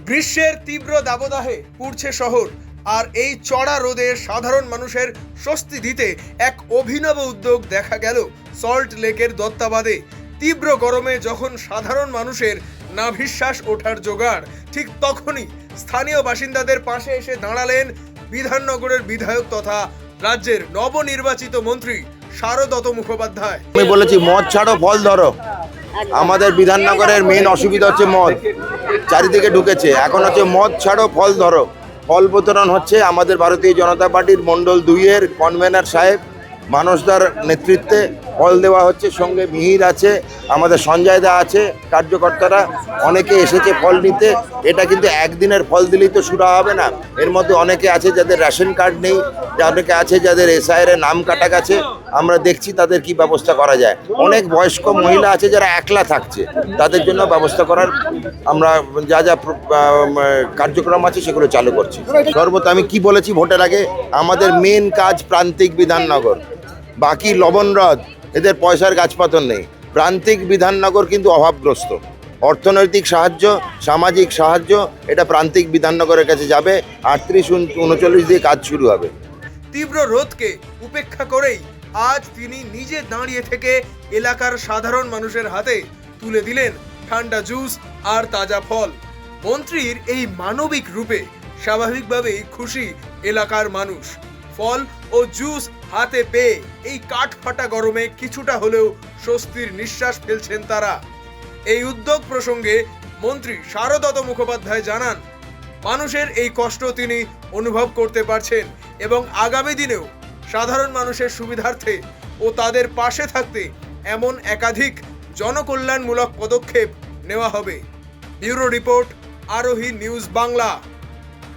গ্রীষ্মের তীব্র দাবদাহে পুড়ছে শহর, আর এই চড়া রোদে সাধারণ মানুষের স্বস্তি দিতে এক অভিনব উদ্যোগ দেখা গেল সল্ট লেকের দত্তাবাদে। তীব্র গরমে যখন সাধারণ মানুষের নাভিশ্বাস ওঠার জোগাড়, ঠিক তখনই স্থানীয় বাসিন্দাদের পাশে এসে দাঁড়ালেন বিধাননগরের বিধায়ক তথা রাজ্যের নবনির্বাচিত মন্ত্রী শারদত মুখোপাধ্যায়। আমি বলেছি মদ ছাড়ো ফল ধরো। আমাদের বিধাননগরের মেন অসুবিধা হচ্ছে মদ, চারিদিকে ঢুকেছে। এখন হচ্ছে মদ ছাড়ো ফল ধরো। ফল বিতরণ হচ্ছে আমাদের ভারতীয় জনতা পার্টির মণ্ডল 2-এর কনভেনার সাহেব মানসদার নেতৃত্বে ফল দেওয়া হচ্ছে। সঙ্গে মিহির আছে, আমাদের সঞ্জয় দা আছে, কার্যকর্তারা অনেকে এসেছে ফল নিতে। এটা কিন্তু একদিনের ফল দিলেই তো শুরু হবে না। এর মধ্যে অনেকে আছে যাদের রেশন কার্ড নেই, অনেকে আছে যাদের এসআইআর এর নাম কাটা গেছে। আমরা দেখছি তাদের কি ব্যবস্থা করা যায়। অনেক বয়স্ক মহিলা আছে যারা একলা থাকছে, তাদের জন্য ব্যবস্থা করার আমরা যা যা কার্যক্রম আছে সেগুলো চালু করছি। সর্বত আমি কি বলেছি ভোটের আগে, আমাদের মেন কাজ প্রান্তিক বিধাননগর, বাকি লবণ হ্রদ এদের পয়সার গাছপাতন নেই। প্রান্তিক বিধাননগর কিন্তু অভাবগ্রস্ত। অর্থনৈতিক সাহায্য, সামাজিক সাহায্য এটা প্রান্তিক বিধাননগরের কাছে যাবে। 38-39 দিয়ে কাজ শুরু হবে। তীব্র রোদকে উপেক্ষা করেই আজ তিনি নিজে দাঁড়িয়ে থেকে এলাকার সাধারণ মানুষের হাতে তুলে দিলেন ঠান্ডা জুস আর তাজা ফল। মন্ত্রীর এই মানবিক রূপে স্বাভাবিকভাবেই খুশি এলাকার মানুষ। ফল ও জুস হাতে পেয়ে এই কাঠফাটা গরমে কিছুটা হলেও স্বস্তির নিঃশ্বাস ফেলছেন তারা। এই উদ্যোগ প্রসঙ্গে মন্ত্রী শারদত মুখোপাধ্যায় জানান, মানুষের এই কষ্ট তিনি অনুভব করতে পারছেন এবং আগামী দিনেও সাধারণ মানুষের সুবিধার্থে ও তাদের পাশে থাকতে এমন একাধিক জনকল্যাণমূলক পদক্ষেপ নেওয়া হবে। ব্যুরো রিপোর্ট, আরোহী নিউজ বাংলা।